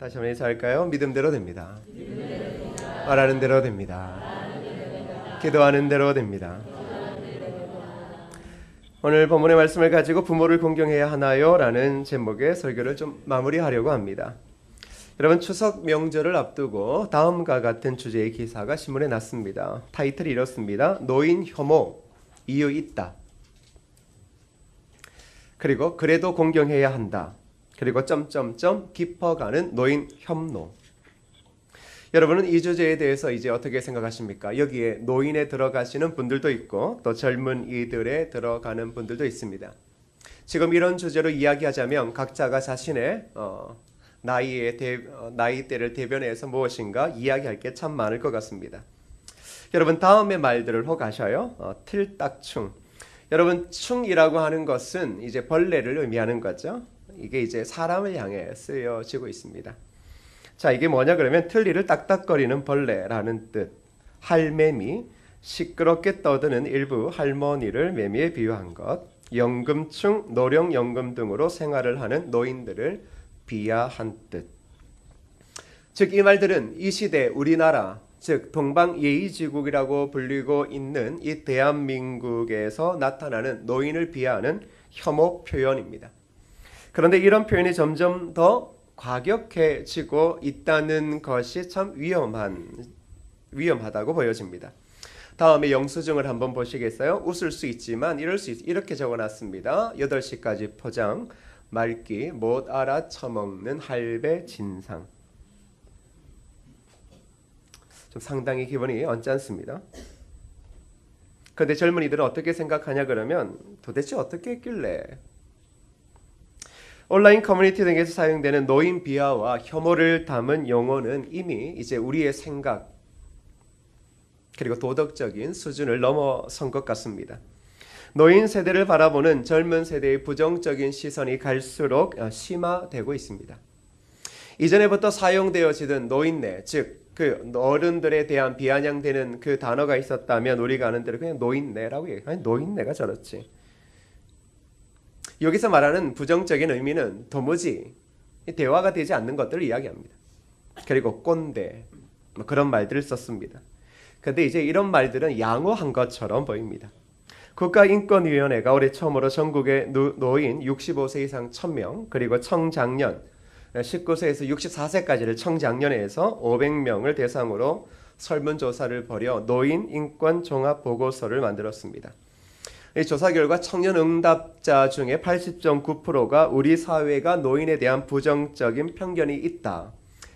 다시 한번 인사할까요? 믿음대로 됩니다. 말하는 대로 됩니다. 기도하는 대로 됩니다. 오늘 본문의 말씀을 가지고 부모를 공경해야 하나요? 라는 제목의 설교를 좀 마무리하려고 합니다. 여러분, 추석 명절을 앞두고 다음과 같은 주제의 기사가 신문에 났습니다. 타이틀이 이렇습니다. 노인 혐오, 이유 있다. 그리고 그래도 공경해야 한다. 그리고 점점점 깊어가는 노인 혐오. 여러분은 이 주제에 대해서 이제 어떻게 생각하십니까? 여기에 노인에 들어가시는 분들도 있고 또 젊은이들에 들어가는 분들도 있습니다. 지금 이런 주제로 이야기하자면 각자가 자신의 나이대를 대변해서 무엇인가 이야기할 게 참 많을 것 같습니다. 여러분, 다음의 말들을 혹 아셔요? 틀딱충. 여러분, 충이라고 하는 것은 이제 벌레를 의미하는 거죠. 이게 이제 사람을 향해 쓰여지고 있습니다. 자, 이게 뭐냐 그러면 틀니를 딱딱거리는 벌레라는 뜻. 할매미, 시끄럽게 떠드는 일부 할머니를 매미에 비유한 것. 연금충, 노령연금 등으로 생활을 하는 노인들을 비하한 뜻. 즉, 이 말들은 이 시대 우리나라, 즉 동방예의지국이라고 불리고 있는 이 대한민국에서 나타나는 노인을 비하하는 혐오 표현입니다. 그런데 이런 표현이 점점 더 과격해지고 있다는 것이 참 위험하다고 보여집니다. 다음에 영수증을 한번 보시겠어요? 웃을 수 있지만 이렇게 적어놨습니다. 8시까지 포장, 말기, 못 알아쳐먹는 할배 진상. 좀 상당히 기분이 언짢습니다. 그런데 젊은이들은 어떻게 생각하냐 그러면 도대체 어떻게 했길래 온라인 커뮤니티 등에서 사용되는 노인 비하와 혐오를 담은 용어는 이미 이제 우리의 생각 그리고 도덕적인 수준을 넘어선 것 같습니다. 노인 세대를 바라보는 젊은 세대의 부정적인 시선이 갈수록 심화되고 있습니다. 이전에부터 사용되어지던 노인네, 즉 그 어른들에 대한 비아냥되는 그 단어가 있었다면 우리가 아는 대로 그냥 노인네라고 얘기해요. 아니, 노인네가 저렇지. 여기서 말하는 부정적인 의미는 도무지 대화가 되지 않는 것들을 이야기합니다. 그리고 꼰대, 그런 말들을 썼습니다. 그런데 이제 이런 말들은 양호한 것처럼 보입니다. 국가인권위원회가 올해 처음으로 전국의 노인 65세 이상 1000명 그리고 청장년 19세에서 64세까지를 청장년에서 500명을 대상으로 설문조사를 벌여 노인 인권 종합 보고서를 만들었습니다. 이 조사 결과 청년 응답자 중에 80.9%가 우리 사회가 노인에 대한 부정적인 편견이 있다.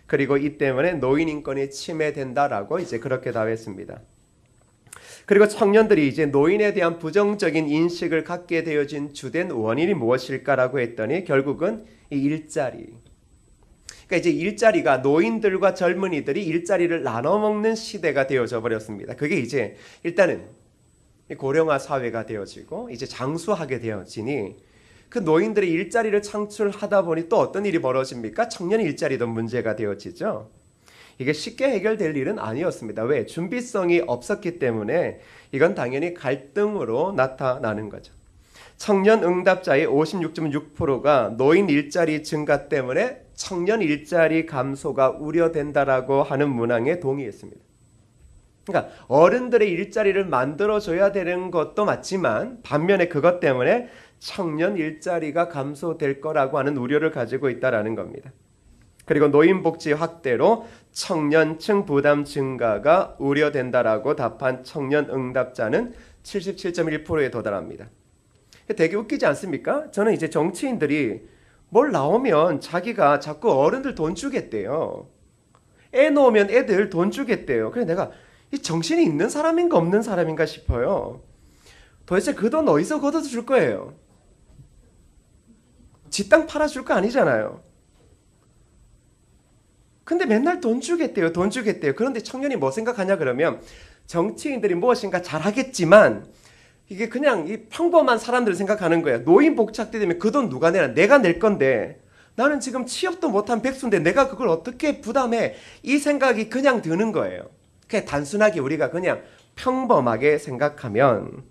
그리고 이 때문에 노인 인권이 침해된다라고 이제 그렇게 답했습니다. 그리고 청년들이 이제 노인에 대한 부정적인 인식을 갖게 되어진 주된 원인이 무엇일까라고 했더니 결국은 이 일자리. 그러니까 이제 일자리가 노인들과 젊은이들이 일자리를 나눠 먹는 시대가 되어져 버렸습니다. 그게 이제 일단은 고령화 사회가 되어지고 이제 장수하게 되어지니 그 노인들의 일자리를 창출하다 보니 또 어떤 일이 벌어집니까? 청년 일자리도 문제가 되어지죠. 이게 쉽게 해결될 일은 아니었습니다. 왜? 준비성이 없었기 때문에 이건 당연히 갈등으로 나타나는 거죠. 청년 응답자의 56.6%가 노인 일자리 증가 때문에 청년 일자리 감소가 우려된다라고 하는 문항에 동의했습니다. 그러니까 어른들의 일자리를 만들어줘야 되는 것도 맞지만 반면에 그것 때문에 청년 일자리가 감소될 거라고 하는 우려를 가지고 있다는 겁니다. 그리고 노인복지 확대로 청년층 부담 증가가 우려된다라고 답한 청년 응답자는 77.1%에 도달합니다. 되게 웃기지 않습니까? 저는 이제 정치인들이 뭘 나오면 자기가 자꾸 어른들 돈 주겠대요. 애 놓으면 애들 돈 주겠대요. 그래서 내가 이 정신이 있는 사람인가 없는 사람인가 싶어요. 도대체 그 돈 어디서 걷어서 줄 거예요? 지 땅 팔아줄 거 아니잖아요. 근데 맨날 돈 주겠대요. 돈 주겠대요. 그런데 청년이 뭐 생각하냐 그러면 정치인들이 무엇인가 잘하겠지만 이게 그냥 이 평범한 사람들 생각하는 거예요. 노인 복지학대 되면 그 돈 누가 내나? 내가 낼 건데 나는 지금 취업도 못한 백수인데 내가 그걸 어떻게 부담해? 이 생각이 그냥 드는 거예요. 그냥 단순하게 우리가 그냥 평범하게 생각하면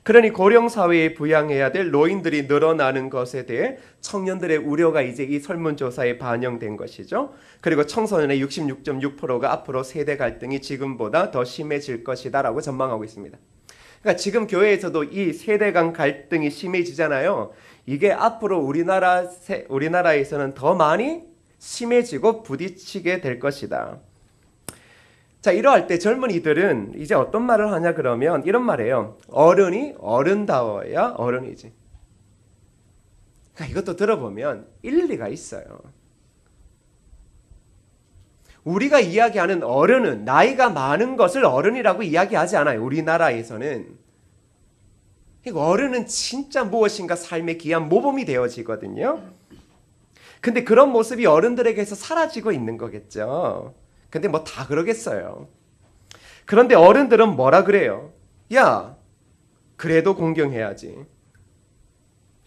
그러니 고령 사회에 부양해야 될 노인들이 늘어나는 것에 대해 청년들의 우려가 이제 이 설문조사에 반영된 것이죠. 그리고 청소년의 66.6%가 앞으로 세대 갈등이 지금보다 더 심해질 것이다라고 전망하고 있습니다. 그러니까 지금 교회에서도 이 세대 간 갈등이 심해지잖아요. 이게 앞으로 우리나라에서는 더 많이 심해지고 부딪히게 될 것이다. 자, 이러할 때 젊은이들은 이제 어떤 말을 하냐 그러면 이런 말이에요. 어른이 어른다워야 어른이지. 그러니까 이것도 들어보면 일리가 있어요. 우리가 이야기하는 어른은 나이가 많은 것을 어른이라고 이야기하지 않아요. 우리나라에서는. 어른은 진짜 무엇인가 삶의 귀한 모범이 되어지거든요. 근데 그런 모습이 어른들에게서 사라지고 있는 거겠죠. 근데 뭐 다 그러겠어요. 그런데 어른들은 뭐라 그래요? 야, 그래도 공경해야지.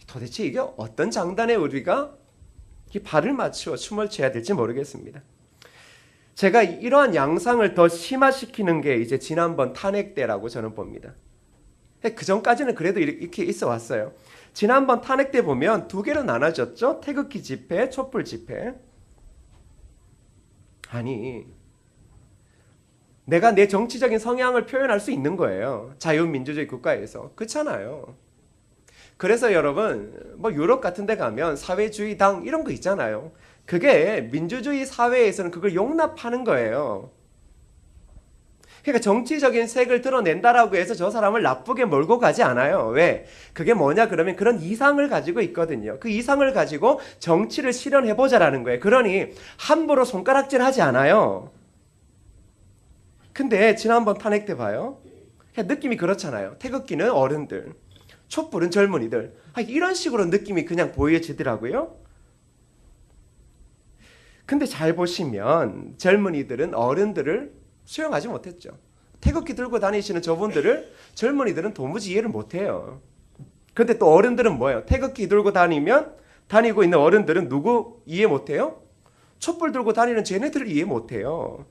도대체 이게 어떤 장단에 우리가 발을 맞추어 춤을 춰야 될지 모르겠습니다. 제가 이러한 양상을 더 심화시키는 게 이제 지난번 탄핵 때라고 저는 봅니다. 그 전까지는 그래도 이렇게 있어 왔어요. 지난번 탄핵 때 보면 두 개로 나눠졌죠. 태극기 집회, 촛불 집회. 아니, 내가 내 정치적인 성향을 표현할 수 있는 거예요. 자유민주주의 국가에서. 그렇잖아요. 그래서 여러분, 뭐 유럽 같은 데 가면 사회주의당 이런 거 있잖아요. 그게 민주주의 사회에서는 그걸 용납하는 거예요. 그러니까 정치적인 색을 드러낸다라고 해서 저 사람을 나쁘게 몰고 가지 않아요. 왜? 그게 뭐냐 그러면 그런 이상을 가지고 있거든요. 그 이상을 가지고 정치를 실현해보자라는 거예요. 그러니 함부로 손가락질하지 않아요. 근데 지난번 탄핵 때 봐요. 느낌이 그렇잖아요. 태극기는 어른들, 촛불은 젊은이들. 이런 식으로 느낌이 그냥 보여지더라고요. 근데 잘 보시면 젊은이들은 어른들을 수용하지 못했죠. 태극기 들고 다니시는 저분들을 젊은이들은 도무지 이해를 못해요. 근데 또 어른들은 뭐예요? 태극기 들고 다니고 있는 어른들은 누구 이해 못해요? 촛불 들고 다니는 쟤네들을 이해 못해요.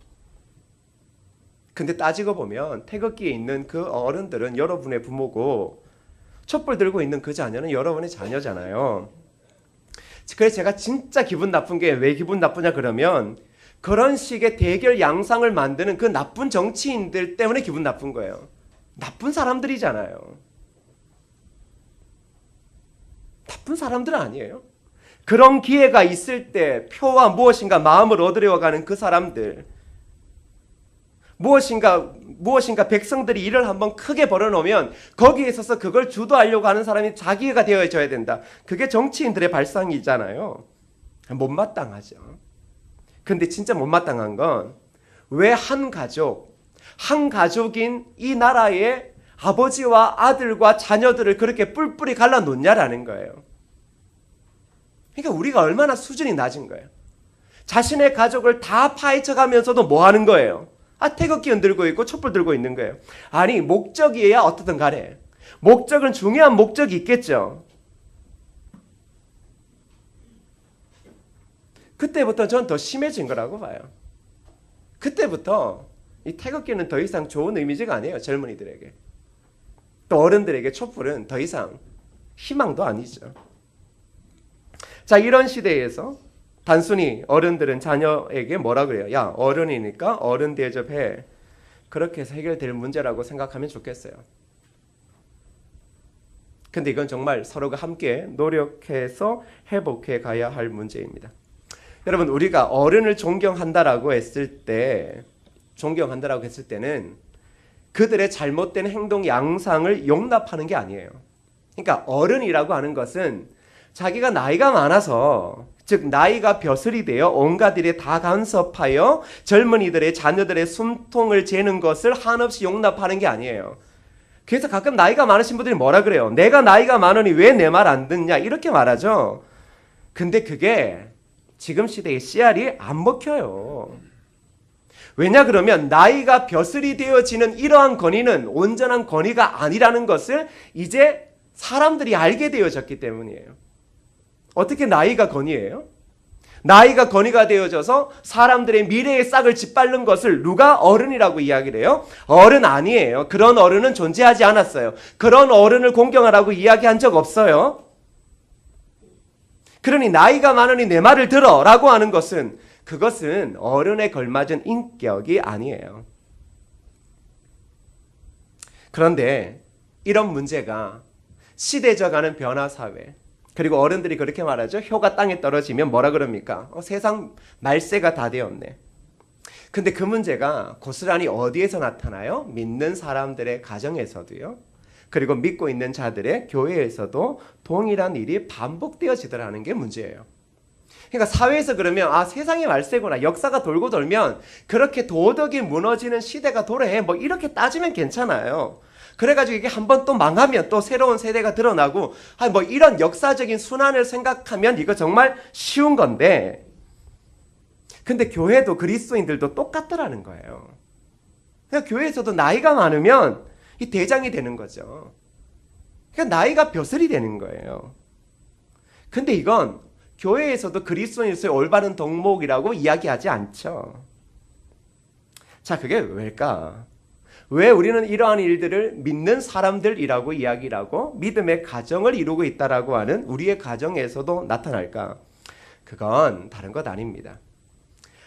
근데 따지고 보면 태극기에 있는 그 어른들은 여러분의 부모고 촛불 들고 있는 그 자녀는 여러분의 자녀잖아요. 그래서 제가 진짜 기분 나쁜 게 왜 기분 나쁘냐 그러면 그런 식의 대결 양상을 만드는 그 나쁜 정치인들 때문에 기분 나쁜 거예요. 나쁜 사람들이잖아요. 나쁜 사람들 아니에요. 그런 기회가 있을 때 표와 무엇인가 마음을 얻으려 가는 그 사람들, 무엇인가 백성들이 일을 한번 크게 벌여놓으면 거기에 있어서 그걸 주도하려고 하는 사람이 자기가 되어져야 된다. 그게 정치인들의 발상이잖아요. 못마땅하죠. 근데 진짜 못마땅한 건 왜 한 가족인 이 나라의 아버지와 아들과 자녀들을 그렇게 뿔뿔이 갈라놓냐라는 거예요. 그러니까 우리가 얼마나 수준이 낮은 거예요. 자신의 가족을 다 파헤쳐가면서도 뭐 하는 거예요? 태극기 흔들고 있고 촛불 들고 있는 거예요. 아니, 목적이어야 어떻든 간에. 목적은 중요한 목적이 있겠죠. 그때부터 전 더 심해진 거라고 봐요. 그때부터 이 태극기는 더 이상 좋은 이미지가 아니에요. 젊은이들에게. 또 어른들에게 촛불은 더 이상 희망도 아니죠. 자, 이런 시대에서 단순히 어른들은 자녀에게 뭐라 그래요? 야, 어른이니까 어른 대접해. 그렇게 해서 해결될 문제라고 생각하면 좋겠어요. 근데 이건 정말 서로가 함께 노력해서 회복해 가야 할 문제입니다. 여러분, 우리가 어른을 존경한다라고 했을 때는 그들의 잘못된 행동 양상을 용납하는 게 아니에요. 그러니까 어른이라고 하는 것은 자기가 나이가 많아서, 즉 나이가 벼슬이 되어 온갖 일에 다 간섭하여 젊은이들의 자녀들의 숨통을 재는 것을 한없이 용납하는 게 아니에요. 그래서 가끔 나이가 많으신 분들이 뭐라 그래요? 내가 나이가 많으니 왜 내 말 안 듣냐 이렇게 말하죠. 근데 그게 지금 시대의 씨알이 안 먹혀요. 왜냐 그러면 나이가 벼슬이 되어지는 이러한 권위는 온전한 권위가 아니라는 것을 이제 사람들이 알게 되어졌기 때문이에요. 어떻게 나이가 권위예요? 나이가 건의가 되어져서 사람들의 미래의 싹을 짓밟는 것을 누가 어른이라고 이야기를 해요? 어른 아니에요. 그런 어른은 존재하지 않았어요. 그런 어른을 공경하라고 이야기한 적 없어요. 그러니 나이가 많으니 내 말을 들어 라고 하는 것은 그것은 어른에 걸맞은 인격이 아니에요. 그런데 이런 문제가 시대져가는 변화사회, 그리고 어른들이 그렇게 말하죠. 효가 땅에 떨어지면 뭐라 그럽니까? 세상 말세가 다 되었네. 근데 그 문제가 고스란히 어디에서 나타나요? 믿는 사람들의 가정에서도요. 그리고 믿고 있는 자들의 교회에서도 동일한 일이 반복되어지더라는 게 문제예요. 그러니까 사회에서 그러면 세상의 말세구나. 역사가 돌고 돌면 그렇게 도덕이 무너지는 시대가 도래해. 뭐 이렇게 따지면 괜찮아요. 그래가지고 이게 한번 또 망하면 또 새로운 세대가 드러나고 뭐 이런 역사적인 순환을 생각하면 이거 정말 쉬운 건데, 근데 교회도 그리스도인들도 똑같더라는 거예요. 그러니까 교회에서도 나이가 많으면 이 대장이 되는 거죠. 그러니까 나이가 벼슬이 되는 거예요. 근데 이건 교회에서도 그리스도인으로서의 올바른 덕목이라고 이야기하지 않죠. 자, 그게 왜일까? 왜 우리는 이러한 일들을 믿는 사람들이라고 이야기를 하고 믿음의 가정을 이루고 있다라고 하는 우리의 가정에서도 나타날까? 그건 다른 것 아닙니다.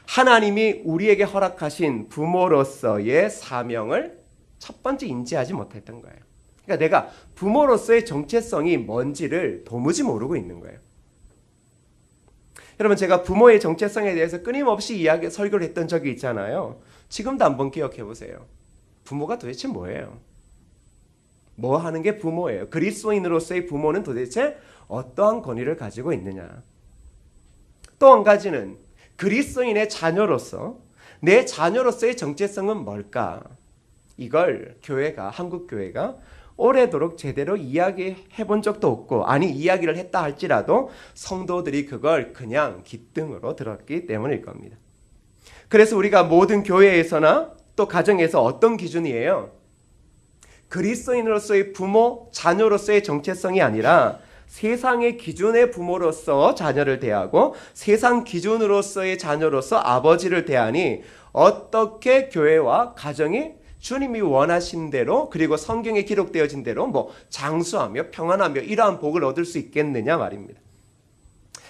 하나님이 우리에게 허락하신 부모로서의 사명을 첫 번째 인지하지 못했던 거예요. 그러니까 내가 부모로서의 정체성이 뭔지를 도무지 모르고 있는 거예요. 여러분, 제가 부모의 정체성에 대해서 끊임없이 설교를 했던 적이 있잖아요. 지금도 한번 기억해 보세요. 부모가 도대체 뭐예요? 뭐 하는 게 부모예요? 그리스도인으로서의 부모는 도대체 어떠한 권위를 가지고 있느냐? 또 한 가지는 그리스도인의 자녀로서 내 자녀로서의 정체성은 뭘까? 이걸 한국 교회가 오래도록 제대로 이야기해 본 적도 없고, 아니 이야기를 했다 할지라도 성도들이 그걸 그냥 귓등으로 들었기 때문일 겁니다. 그래서 우리가 모든 교회에서나 또 가정에서 어떤 기준이에요? 그리스도인으로서의 부모, 자녀로서의 정체성이 아니라 세상의 기준의 부모로서 자녀를 대하고 세상 기준으로서의 자녀로서 아버지를 대하니 어떻게 교회와 가정이 주님이 원하신 대로, 그리고 성경에 기록되어진 대로 장수하며 평안하며 이러한 복을 얻을 수 있겠느냐 말입니다.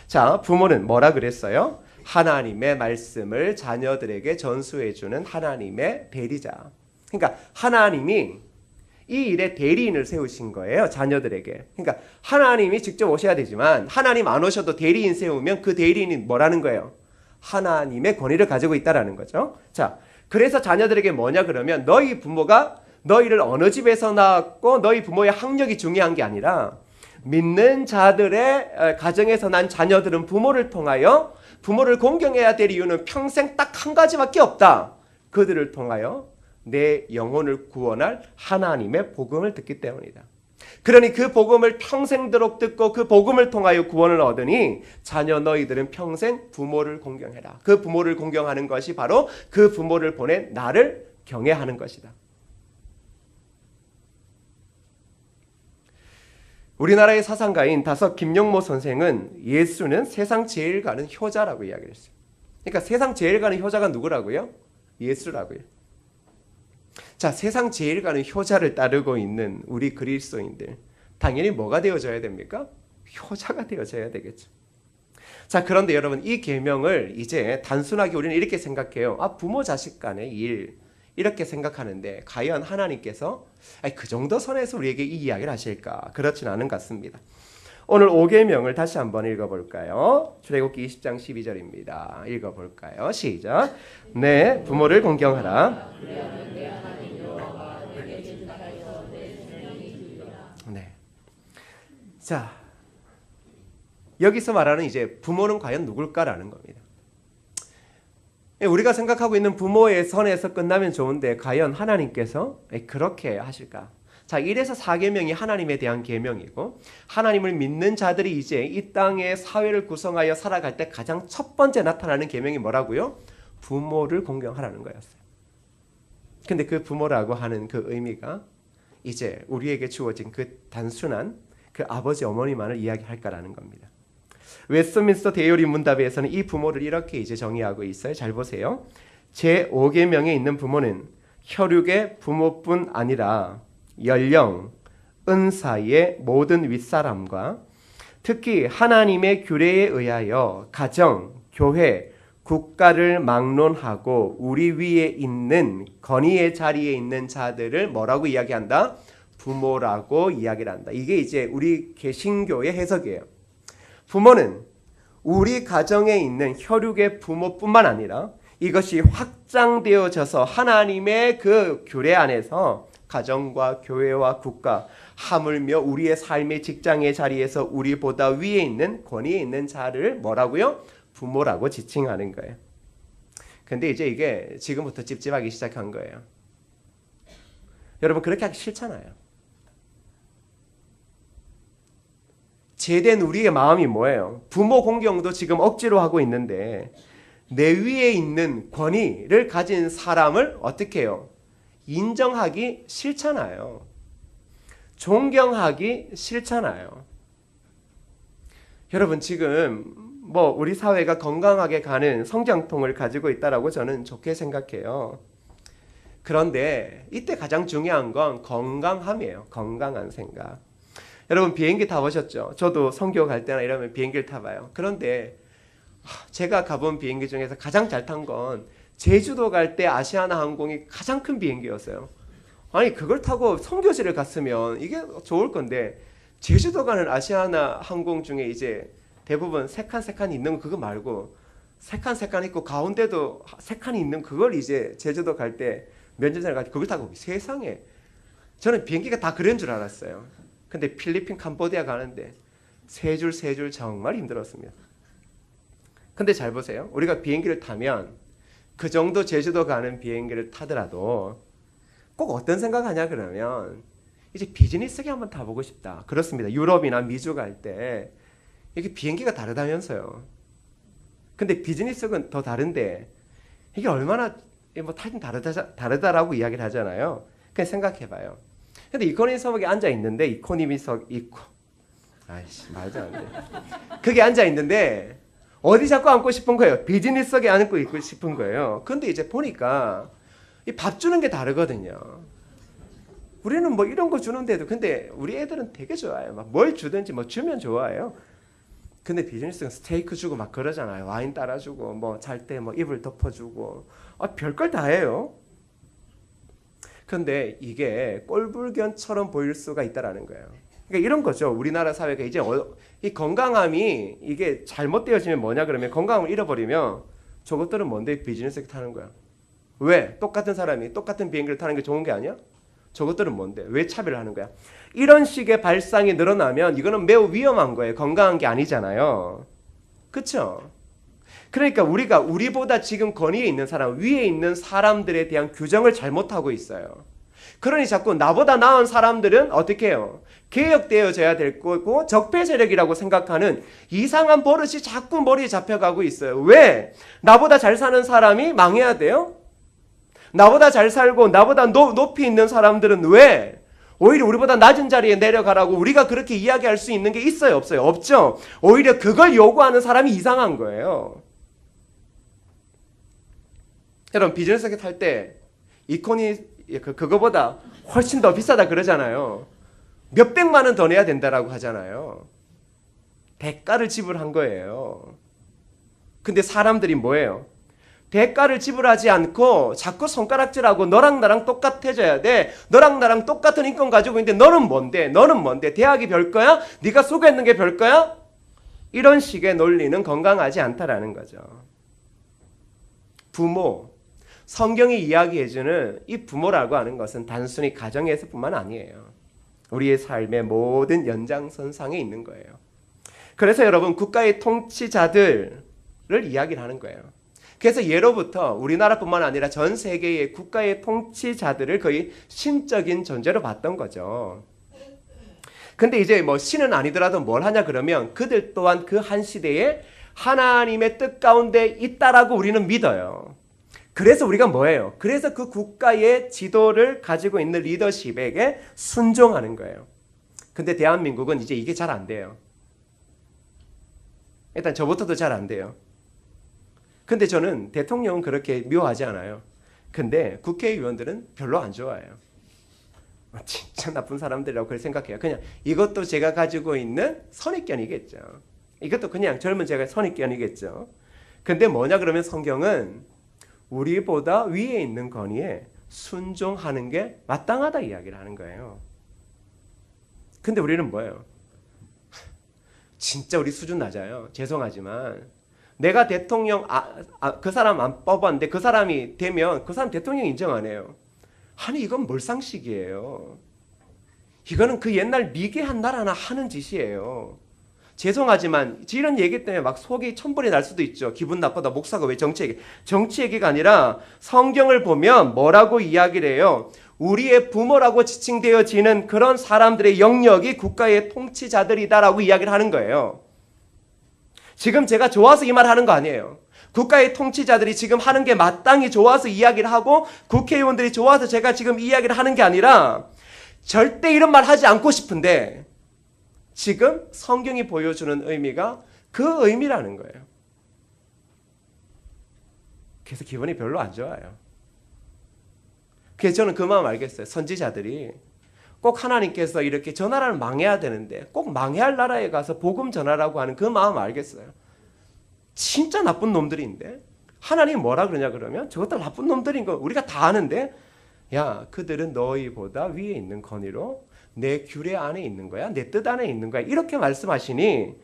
자, 부모는 뭐라 그랬어요? 하나님의 말씀을 자녀들에게 전수해주는 하나님의 대리자. 그러니까 하나님이 이 일에 대리인을 세우신 거예요, 자녀들에게. 그러니까 하나님이 직접 오셔야 되지만 하나님 안 오셔도 대리인 세우면 그 대리인이 뭐라는 거예요? 하나님의 권위를 가지고 있다라는 거죠. 자, 그래서 자녀들에게 뭐냐 그러면 너희 부모가 너희를 어느 집에서 낳았고 너희 부모의 학력이 중요한 게 아니라 믿는 자들의 가정에서 난 자녀들은 부모를 통하여 부모를 공경해야 될 이유는 평생 딱 한 가지밖에 없다. 그들을 통하여 내 영혼을 구원할 하나님의 복음을 듣기 때문이다. 그러니 그 복음을 평생도록 듣고 그 복음을 통하여 구원을 얻으니 자녀 너희들은 평생 부모를 공경해라. 그 부모를 공경하는 것이 바로 그 부모를 보낸 나를 경외하는 것이다. 우리나라의 사상가인 다섯 김용모 선생은 예수는 세상 제일 가는 효자라고 이야기를 했어요. 그러니까 세상 제일 가는 효자가 누구라고요? 예수라고요. 자, 세상 제일 가는 효자를 따르고 있는 우리 그리스도인들, 당연히 뭐가 되어져야 됩니까? 효자가 되어져야 되겠죠. 자, 그런데 여러분, 이 계명을 이제 단순하게 우리는 이렇게 생각해요. 부모 자식 간의 일, 이렇게 생각하는데 과연 하나님께서 그 정도 선에서 우리에게 이 이야기를 하실까? 그렇진 않은 것 같습니다. 오늘 5계명을 다시 한번 읽어볼까요? 출애굽기 20장 12절입니다. 읽어볼까요? 시작. 네, 부모를 공경하라. 네. 자, 여기서 말하는 이제 부모는 과연 누굴까라는 겁니다. 우리가 생각하고 있는 부모의 선에서 끝나면 좋은데 과연 하나님께서 그렇게 하실까? 자, 1에서 4계명이 하나님에 대한 계명이고, 하나님을 믿는 자들이 이제 이 땅의 사회를 구성하여 살아갈 때 가장 첫 번째 나타나는 계명이 뭐라고요? 부모를 공경하라는 거였어요. 근데 그 부모라고 하는 그 의미가 이제 우리에게 주어진 그 단순한 그 아버지 어머니만을 이야기할까라는 겁니다. 웨스트민스터 대요리 문답에서는 이 부모를 이렇게 이제 정의하고 있어요. 잘 보세요. 제5계명에 있는 부모는 혈육의 부모뿐 아니라 연령, 은사의 모든 윗사람과 특히 하나님의 규례에 의하여 가정, 교회, 국가를 막론하고 우리 위에 있는 건의의 자리에 있는 자들을 뭐라고 이야기한다? 부모라고 이야기를 한다. 이게 이제 우리 개신교의 해석이에요. 부모는 우리 가정에 있는 혈육의 부모뿐만 아니라 이것이 확장되어져서 하나님의 그 규례 안에서 가정과 교회와 국가, 하물며 우리의 삶의 직장의 자리에서 우리보다 위에 있는 권위에 있는 자를 뭐라고요? 부모라고 지칭하는 거예요. 근데 이제 이게 지금부터 찝찝하기 시작한 거예요. 여러분 그렇게 하기 싫잖아요. 제된 우리의 마음이 뭐예요? 부모 공경도 지금 억지로 하고 있는데 내 위에 있는 권위를 가진 사람을 어떻게 해요? 인정하기 싫잖아요. 존경하기 싫잖아요. 여러분 지금 뭐 우리 사회가 건강하게 가는 성장통을 가지고 있다라고 저는 좋게 생각해요. 그런데 이때 가장 중요한 건 건강함이에요. 건강한 생각. 여러분 비행기 타보셨죠? 저도 선교 갈 때나 이러면 비행기를 타봐요. 그런데 제가 가본 비행기 중에서 가장 잘 탄 건 제주도 갈 때 아시아나 항공이 가장 큰 비행기였어요. 아니 그걸 타고 선교지를 갔으면 이게 좋을 건데 제주도 가는 아시아나 항공 중에 이제 대부분 세 칸 있는 그거 말고 세 칸 있고 가운데도 세 칸이 있는 그걸 이제 제주도 갈 때 몇 년 전에 가지고 그걸 타고 세상에 저는 비행기가 다 그런 줄 알았어요. 근데 필리핀 캄보디아 가는데 세 줄 정말 힘들었습니다. 근데 잘 보세요. 우리가 비행기를 타면 그 정도 제주도 가는 비행기를 타더라도 꼭 어떤 생각하냐 그러면 이제 비즈니스기 한번 타보고 싶다. 그렇습니다. 유럽이나 미주 갈 때 이게 비행기가 다르다면서요. 근데 비즈니스는 더 다른데 이게 얼마나 뭐 타긴 다르다라고 이야기를 하잖아요. 그냥 생각해봐요. 근데 이코노미석에 앉아 있는데 이코노미석 아이씨 말도 안 돼. 그게 앉아 있는데 어디 자꾸 앉고 싶은 거예요? 비즈니스석에 앉고 있고 싶은 거예요. 근데 이제 보니까 이 밥 주는 게 다르거든요. 우리는 뭐 이런 거 주는데도 근데 우리 애들은 되게 좋아해요. 막 뭘 주든지 뭐 주면 좋아해요. 근데 비즈니스는 스테이크 주고 막 그러잖아요. 와인 따라주고 뭐 잘 때 뭐 이불 덮어주고 별걸 다 해요. 근데 이게 꼴불견처럼 보일 수가 있다라는 거예요. 그러니까 이런 거죠. 우리나라 사회가 이제 이 건강함이 이게 잘못되어지면 뭐냐 그러면 건강함을 잃어버리면 저것들은 뭔데 비즈니스를 타는 거야. 왜? 똑같은 사람이 똑같은 비행기를 타는 게 좋은 게 아니야? 저것들은 뭔데? 왜 차별을 하는 거야? 이런 식의 발상이 늘어나면 이거는 매우 위험한 거예요. 건강한 게 아니잖아요. 그렇죠? 그러니까 우리가 우리보다 지금 권위에 있는 사람, 위에 있는 사람들에 대한 규정을 잘못하고 있어요. 그러니 자꾸 나보다 나은 사람들은 어떻게 해요? 개혁되어져야 될 거고 적폐 세력이라고 생각하는 이상한 버릇이 자꾸 머리에 잡혀가고 있어요. 왜? 나보다 잘 사는 사람이 망해야 돼요? 나보다 잘 살고 나보다 높이 있는 사람들은 왜? 오히려 우리보다 낮은 자리에 내려가라고 우리가 그렇게 이야기할 수 있는 게 있어요? 없어요? 없죠? 오히려 그걸 요구하는 사람이 이상한 거예요. 여러분 비즈니스 탈 때 그거보다 훨씬 더 비싸다 그러잖아요. 몇백만 원 더 내야 된다라고 하잖아요. 대가를 지불한 거예요. 근데 사람들이 뭐예요? 대가를 지불하지 않고 자꾸 손가락질하고 너랑 나랑 똑같아져야 돼. 너랑 나랑 똑같은 인권 가지고 있는데 너는 뭔데? 너는 뭔데? 대학이 별거야? 네가 수고했는 게 별거야? 이런 식의 논리는 건강하지 않다라는 거죠. 부모, 성경이 이야기해주는 이 부모라고 하는 것은 단순히 가정에서뿐만 아니에요. 우리의 삶의 모든 연장선상에 있는 거예요. 그래서 여러분 국가의 통치자들을 이야기를 하는 거예요. 그래서 예로부터 우리나라뿐만 아니라 전 세계의 국가의 통치자들을 거의 신적인 존재로 봤던 거죠. 근데 이제 뭐 신은 아니더라도 뭘 하냐 그러면 그들 또한 그 한 시대에 하나님의 뜻 가운데 있다라고 우리는 믿어요. 그래서 우리가 뭐예요? 그래서 그 국가의 지도를 가지고 있는 리더십에게 순종하는 거예요. 근데 대한민국은 이제 이게 잘 안 돼요. 일단 저부터도 잘 안 돼요. 근데 저는 대통령은 그렇게 미워하지 않아요. 근데 국회의원들은 별로 안 좋아해요. 진짜 나쁜 사람들이라고 그렇게 생각해요. 그냥 이것도 제가 가지고 있는 선입견이겠죠. 이것도 그냥 젊은 제가 선입견이겠죠. 근데 뭐냐 그러면 성경은 우리보다 위에 있는 권위에 순종하는 게 마땅하다 이야기를 하는 거예요. 근데 우리는 뭐예요? 진짜 우리 수준 낮아요. 죄송하지만 내가 대통령 그 사람 안 뽑았는데 그 사람이 되면 그 사람 대통령 인정 안 해요. 아니 이건 몰상식이에요. 이거는 그 옛날 미개한 나라나 하는 짓이에요. 죄송하지만 이런 얘기 때문에 막 속이 천불이 날 수도 있죠. 기분 나쁘다. 목사가 왜 정치 얘기? 정치 얘기가 아니라 성경을 보면 뭐라고 이야기를 해요? 우리의 부모라고 지칭되어지는 그런 사람들의 영역이 국가의 통치자들이다라고 이야기를 하는 거예요. 지금 제가 좋아서 이 말 하는 거 아니에요. 국가의 통치자들이 지금 하는 게 마땅히 좋아서 이야기를 하고 국회의원들이 좋아서 제가 지금 이야기를 하는 게 아니라 절대 이런 말 하지 않고 싶은데 지금 성경이 보여주는 의미가 그 의미라는 거예요. 그래서 기분이 별로 안 좋아요. 그래서 저는 그 마음 알겠어요. 선지자들이 꼭 하나님께서 이렇게 저 나라를 망해야 되는데 꼭 망해야 할 나라에 가서 복음 전하라고 하는 그 마음 알겠어요. 진짜 나쁜 놈들인데 하나님이 뭐라 그러냐 그러면 저것들 나쁜 놈들인 거 우리가 다 아는데 야 그들은 너희보다 위에 있는 권위로 내 규례 안에 있는 거야. 내 뜻 안에 있는 거야. 이렇게 말씀하시니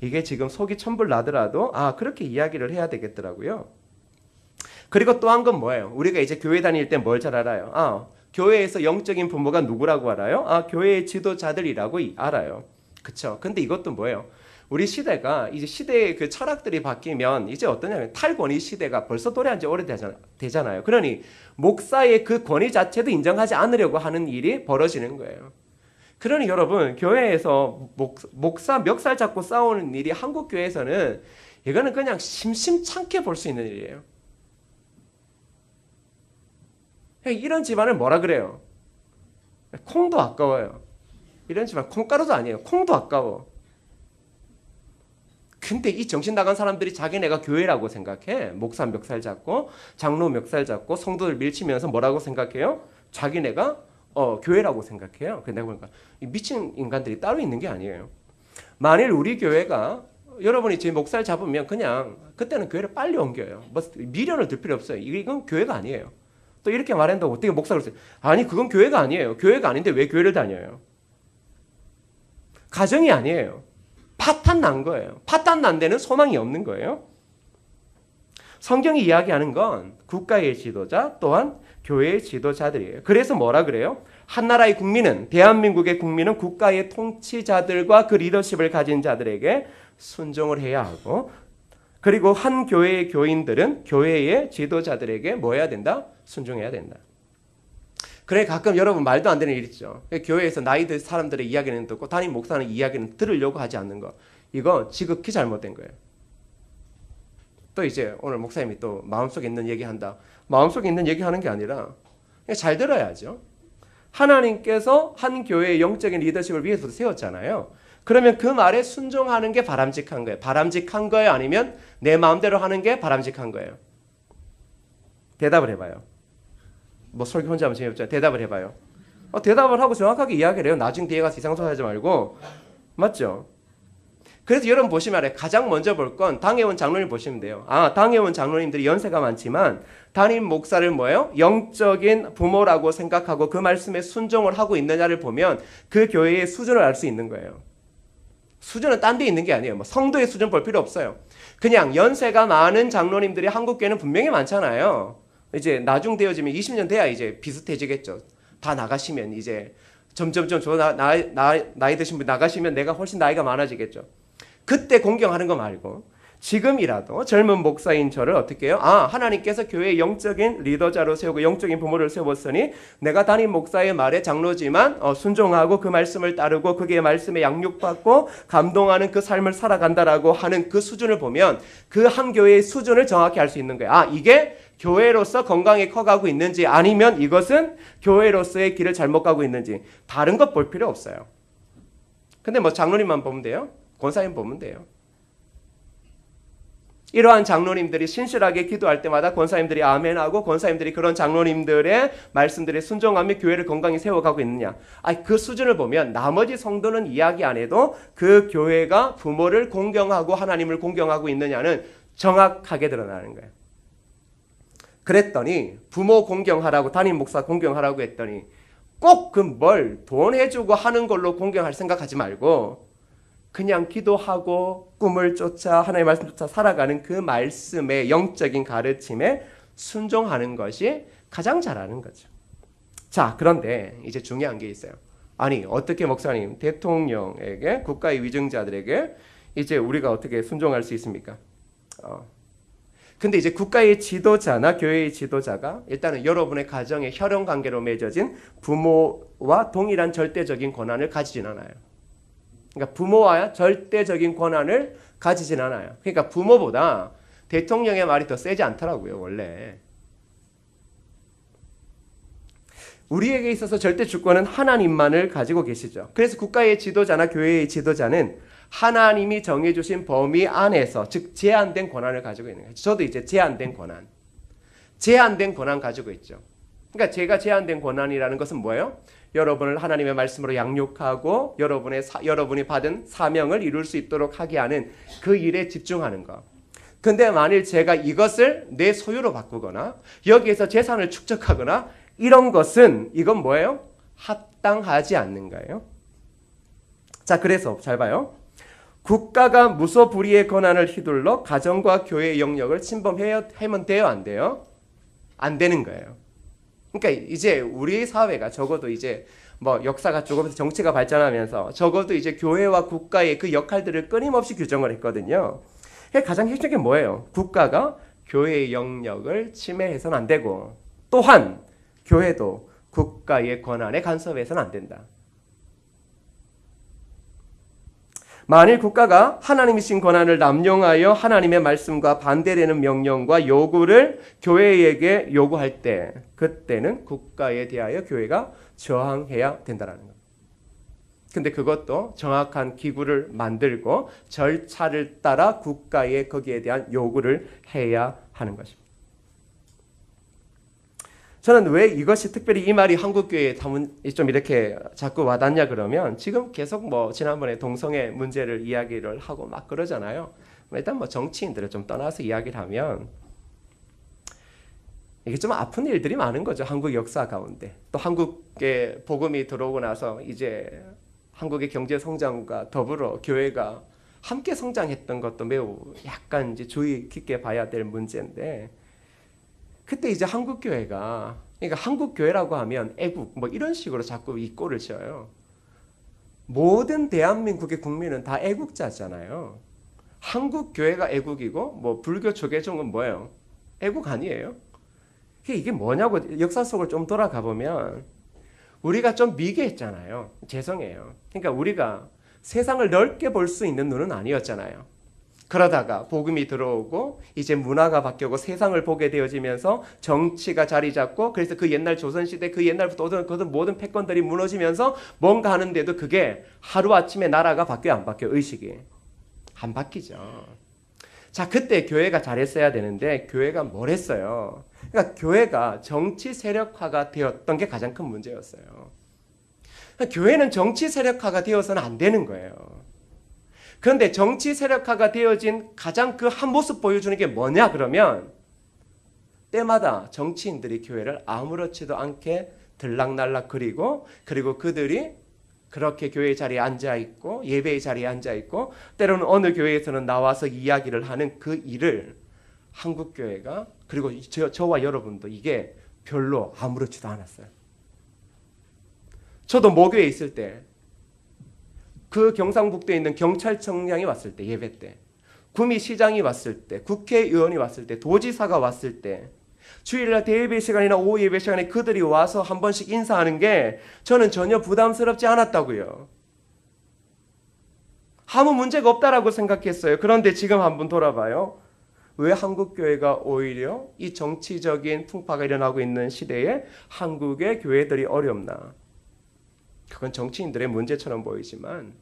이게 지금 속이 천불 나더라도 그렇게 이야기를 해야 되겠더라고요. 그리고 또 한 건 뭐예요? 우리가 이제 교회 다닐 때 뭘 잘 알아요? 교회에서 영적인 부모가 누구라고 알아요? 교회의 지도자들이라고 알아요. 그쵸? 근데 이것도 뭐예요? 우리 시대가 이제 시대의 그 철학들이 바뀌면 이제 어떠냐면 탈권위 시대가 벌써 도래한 지 오래되잖아요. 그러니 목사의 그 권위 자체도 인정하지 않으려고 하는 일이 벌어지는 거예요. 그러니 여러분 교회에서 목사 멱살 잡고 싸우는 일이 한국 교회에서는 이거는 그냥 심심찮게 볼 수 있는 일이에요. 이런 집안을 뭐라 그래요? 콩도 아까워요. 이런 집안 콩가루도 아니에요. 콩도 아까워. 근데 이 정신 나간 사람들이 자기네가 교회라고 생각해. 목사 멱살 잡고 장로 멱살 잡고 성도들 밀치면서 뭐라고 생각해요? 자기네가 교회라고 생각해요. 근데 내가 보니까 미친 인간들이 따로 있는 게 아니에요. 만일 우리 교회가 여러분이 제 목살 잡으면 그냥 그때는 교회를 빨리 옮겨요. 뭐 미련을 들 필요 없어요. 이건 교회가 아니에요. 또 이렇게 말한다고 어떻게 목사를 써요? 아니 그건 교회가 아니에요. 교회가 아닌데 왜 교회를 다녀요? 가정이 아니에요. 파탄 난 거예요. 파탄 난 데는 소망이 없는 거예요. 성경이 이야기하는 건 국가의 지도자 또한 교회의 지도자들이에요. 그래서 뭐라 그래요? 한 나라의 국민은 대한민국의 국민은 국가의 통치자들과 그 리더십을 가진 자들에게 순종을 해야 하고 그리고 한 교회의 교인들은 교회의 지도자들에게 뭐 해야 된다? 순종해야 된다. 그래 가끔 여러분 말도 안 되는 일 있죠. 교회에서 나이 든 사람들의 이야기는 듣고 담임 목사는 이야기는 들으려고 하지 않는 거. 이거 지극히 잘못된 거예요. 또 이제 오늘 목사님이 또 마음속에 있는 얘기한다. 마음속에 있는 얘기하는 게 아니라 그냥 잘 들어야죠. 하나님께서 한 교회의 영적인 리더십을 위해서 세웠잖아요. 그러면 그 말에 순종하는 게 바람직한 거예요. 바람직한 거예요? 아니면 내 마음대로 하는 게 바람직한 거예요? 대답을 해봐요. 뭐 설교 혼자 하면 재미없잖아요. 대답을 해봐요. 대답을 하고 정확하게 이야기를 해요. 나중 뒤에 가서 이상소리 하지 말고. 맞죠? 그래서 여러분 보시면 가장 먼저 볼 건 당회원 장로님 보시면 돼요. 당회원 장로님들이 연세가 많지만 담임 목사를 뭐예요? 영적인 부모라고 생각하고 그 말씀에 순종을 하고 있느냐를 보면 그 교회의 수준을 알 수 있는 거예요. 수준은 딴 데 있는 게 아니에요. 뭐 성도의 수준 볼 필요 없어요. 그냥 연세가 많은 장로님들이 한국교회는 분명히 많잖아요. 이제 나중 되어지면 20년 돼야 이제 비슷해지겠죠. 다 나가시면 이제 점점점 나이 드신 분 나가시면 내가 훨씬 나이가 많아지겠죠. 그때 공경하는 거 말고 지금이라도 젊은 목사인 저를 어떻게 해요? 하나님께서 교회의 영적인 리더자로 세우고 영적인 부모를 세웠으니 내가 담임 목사의 말에 장로지만 순종하고 그 말씀을 따르고 그의 말씀에 양육받고 감동하는 그 삶을 살아간다라고 하는 그 수준을 보면 그 한 교회의 수준을 정확히 알 수 있는 거예요. 이게 교회로서 건강히 커가고 있는지 아니면 이것은 교회로서의 길을 잘못 가고 있는지 다른 것 볼 필요 없어요. 근데 뭐 장로님만 보면 돼요? 권사님 보면 돼요. 이러한 장로님들이 신실하게 기도할 때마다 권사님들이 아멘하고 권사님들이 그런 장로님들의 말씀들에 순종하며 교회를 건강히 세워가고 있느냐? 그 수준을 보면 나머지 성도는 이야기 안 해도 그 교회가 부모를 공경하고 하나님을 공경하고 있느냐는 정확하게 드러나는 거예요. 그랬더니 부모 공경하라고 담임 목사 공경하라고 했더니 꼭 그 뭘 돈 해주고 하는 걸로 공경할 생각하지 말고 그냥 기도하고 꿈을 쫓아 하나님의 말씀 쫓아 살아가는 그 말씀의 영적인 가르침에 순종하는 것이 가장 잘하는 거죠. 자, 그런데 이제 중요한 게 있어요. 아니, 어떻게 목사님, 대통령에게, 국가의 위증자들에게 이제 우리가 어떻게 순종할 수 있습니까? 근데 이제 국가의 지도자나 교회의 지도자가 일단은 여러분의 가정의 혈연 관계로 맺어진 부모와 동일한 절대적인 권한을 가지진 않아요. 그러니까 부모와 절대적인 권한을 가지진 않아요. 그러니까 부모보다 대통령의 말이 더 세지 않더라고요, 원래. 우리에게 있어서 절대 주권은 하나님만을 가지고 계시죠. 그래서 국가의 지도자나 교회의 지도자는 하나님이 정해주신 범위 안에서, 즉 제한된 권한을 가지고 있는 거예요. 저도 이제 제한된 권한 가지고 있죠. 그러니까 제가 제한된 권한이라는 것은 뭐예요? 여러분을 하나님의 말씀으로 양육하고 여러분이 받은 사명을 이룰 수 있도록 하게 하는 그 일에 집중하는 것. 근데 만일 제가 이것을 내 소유로 바꾸거나 여기에서 재산을 축적하거나 이런 것은 이건 뭐예요? 합당하지 않는 거예요. 자, 그래서 잘 봐요. 국가가 무소불위의 권한을 휘둘러 가정과 교회의 영역을 침범하면 돼요, 안 돼요? 안 되는 거예요. 그러니까 이제 우리 사회가 적어도 이제 뭐 역사가 조금 정치가 발전하면서 적어도 이제 교회와 국가의 그 역할들을 끊임없이 규정을 했거든요. 가장 핵심적인 게 뭐예요? 국가가 교회의 영역을 침해해서는 안 되고 또한 교회도 국가의 권한에 간섭해서는 안 된다. 만일 국가가 하나님이신 권한을 남용하여 하나님의 말씀과 반대되는 명령과 요구를 교회에게 요구할 때 그때는 국가에 대하여 교회가 저항해야 된다는 겁니다. 근데 그것도 정확한 기구를 만들고 절차를 따라 국가에 거기에 대한 요구를 해야 하는 것입니다. 저는 왜 이것이 특별히 이 말이 한국교회에 좀 이렇게 자꾸 와닿냐 그러면 지금 계속 뭐 지난번에 동성애 문제를 이야기를 하고 막 그러잖아요. 일단 뭐 정치인들을 좀 떠나서 이야기를 하면 이게 좀 아픈 일들이 많은 거죠. 한국 역사 가운데. 또 한국에 복음이 들어오고 나서 이제 한국의 경제 성장과 더불어 교회가 함께 성장했던 것도 매우 약간 이제 주의 깊게 봐야 될 문제인데 그때 이제 한국교회가 그러니까 한국교회라고 하면 애국 뭐 이런 식으로 자꾸 이 꼴을 씌워요. 모든 대한민국의 국민은 다 애국자잖아요. 한국교회가 애국이고 뭐 불교 초계종은 뭐예요? 애국 아니에요? 이게 뭐냐고 역사 속을 좀 돌아가 보면 우리가 좀 미개했잖아요. 죄송해요. 그러니까 우리가 세상을 넓게 볼 수 있는 눈은 아니었잖아요. 그러다가 복음이 들어오고 이제 문화가 바뀌고 세상을 보게 되어지면서 정치가 자리 잡고 그래서 그 옛날 조선시대 그 옛날부터 오던 모든 패권들이 무너지면서 뭔가 하는데도 그게 하루아침에 나라가 바뀌어요, 안 바뀌어요? 의식이 안 바뀌죠. 자, 그때 교회가 잘했어야 되는데 교회가 뭘 했어요? 그러니까 교회가 정치 세력화가 되었던 게 가장 큰 문제였어요. 그러니까 교회는 정치 세력화가 되어서는 안 되는 거예요. 그런데 정치 세력화가 되어진 가장 그 한 모습 보여주는 게 뭐냐 그러면 때마다 정치인들이 교회를 아무렇지도 않게 들락날락 그리고 그들이 그렇게 교회 자리에 앉아있고 예배의 자리에 앉아있고 때로는 어느 교회에서는 나와서 이야기를 하는 그 일을 한국교회가 그리고 저와 여러분도 이게 별로 아무렇지도 않았어요. 저도 모교에 있을 때 그 경상북도에 있는 경찰청장이 왔을 때 예배 때 구미시장이 왔을 때 국회의원이 왔을 때 도지사가 왔을 때 주일날 대예배 시간이나 오후 예배 시간에 그들이 와서 한 번씩 인사하는 게 저는 전혀 부담스럽지 않았다고요. 아무 문제가 없다라고 생각했어요. 그런데 지금 한번 돌아봐요. 왜 한국교회가 오히려 이 정치적인 풍파가 일어나고 있는 시대에 한국의 교회들이 어렵나? 그건 정치인들의 문제처럼 보이지만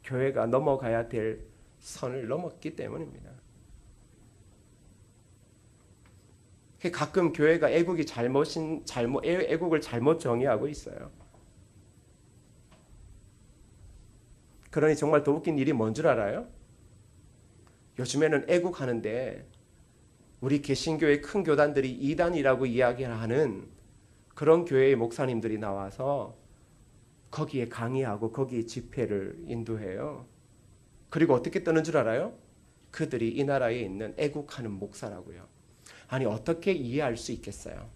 교회가 넘어가야 될 선을 넘었기 때문입니다. 가끔 교회가 애국을 잘못 정의하고 있어요. 그러니 정말 더 웃긴 일이 뭔 줄 알아요? 요즘에는 애국하는데 우리 개신교의 큰 교단들이 이단이라고 이야기하는 그런 교회의 목사님들이 나와서 거기에 강의하고 거기에 집회를 인도해요. 그리고 어떻게 떠는 줄 알아요? 그들이 이 나라에 있는 애국하는 목사라고요. 아니 어떻게 이해할 수 있겠어요?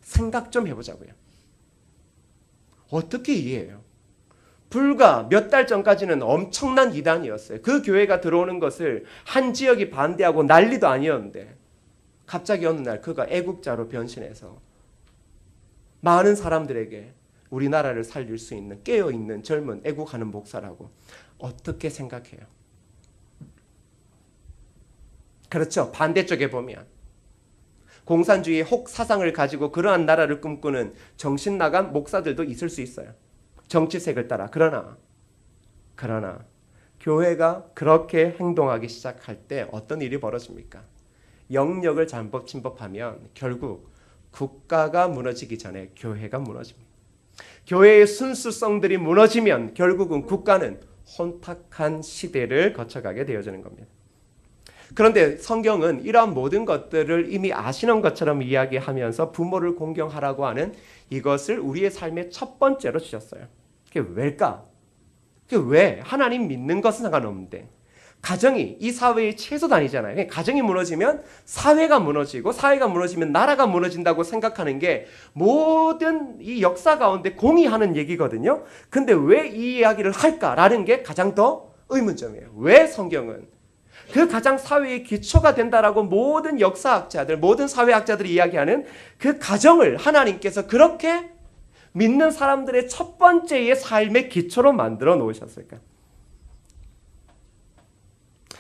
생각 좀 해보자고요. 어떻게 이해해요? 불과 몇 달 전까지는 엄청난 이단이었어요. 그 교회가 들어오는 것을 한 지역이 반대하고 난리도 아니었는데 갑자기 어느 날 그가 애국자로 변신해서 많은 사람들에게 우리나라를 살릴 수 있는 깨어있는 젊은 애국하는 목사라고 어떻게 생각해요? 그렇죠. 반대쪽에 보면 공산주의의 혹 사상을 가지고 그러한 나라를 꿈꾸는 정신 나간 목사들도 있을 수 있어요. 정치색을 따라. 그러나 교회가 그렇게 행동하기 시작할 때 어떤 일이 벌어집니까? 영역을 잘못 침범하면 결국 국가가 무너지기 전에 교회가 무너집니다. 교회의 순수성들이 무너지면 결국은 국가는 혼탁한 시대를 거쳐가게 되어지는 겁니다. 그런데 성경은 이러한 모든 것들을 이미 아시는 것처럼 이야기하면서 부모를 공경하라고 하는 이것을 우리의 삶의 첫 번째로 주셨어요. 그게 왜일까? 그게 왜? 하나님 믿는 것은 상관없는데 가정이 이 사회의 최소단이잖아요. 가정이 무너지면 사회가 무너지고 사회가 무너지면 나라가 무너진다고 생각하는 게 모든 이 역사 가운데 공의하는 얘기거든요. 근데 왜 이 이야기를 할까라는 게 가장 더 의문점이에요. 왜 성경은 그 가장 사회의 기초가 된다라고 모든 역사학자들, 모든 사회학자들이 이야기하는 그 가정을 하나님께서 그렇게 믿는 사람들의 첫 번째의 삶의 기초로 만들어 놓으셨을까?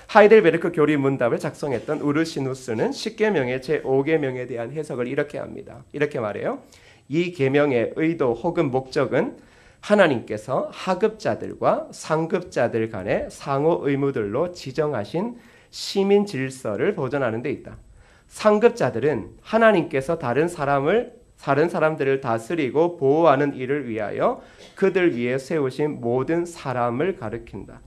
하이델베르크 교리 문답을 작성했던 우르시누스는 10계명의 제5계명에 대한 해석을 이렇게 합니다. 이렇게 말해요. 이 계명의 의도 혹은 목적은 하나님께서 하급자들과 상급자들 간의 상호 의무들로 지정하신 시민 질서를 보존하는 데 있다. 상급자들은 하나님께서 다른 사람들을 다스리고 보호하는 일을 위하여 그들 위에 세우신 모든 사람을 가리킨다.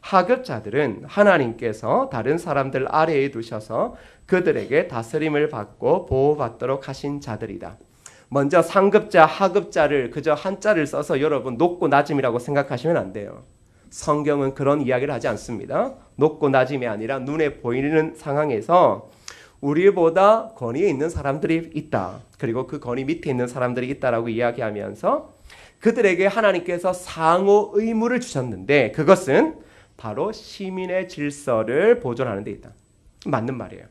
하급자들은 하나님께서 다른 사람들 아래에 두셔서 그들에게 다스림을 받고 보호받도록 하신 자들이다. 먼저 상급자, 하급자를 그저 한자를 써서 여러분 높고 낮음이라고 생각하시면 안 돼요. 성경은 그런 이야기를 하지 않습니다. 높고 낮음이 아니라 눈에 보이는 상황에서 우리보다 권위에 있는 사람들이 있다. 그리고 그 권위 밑에 있는 사람들이 있다라고 이야기하면서 그들에게 하나님께서 상호 의무를 주셨는데 그것은 바로 시민의 질서를 보존하는 데 있다. 맞는 말이에요.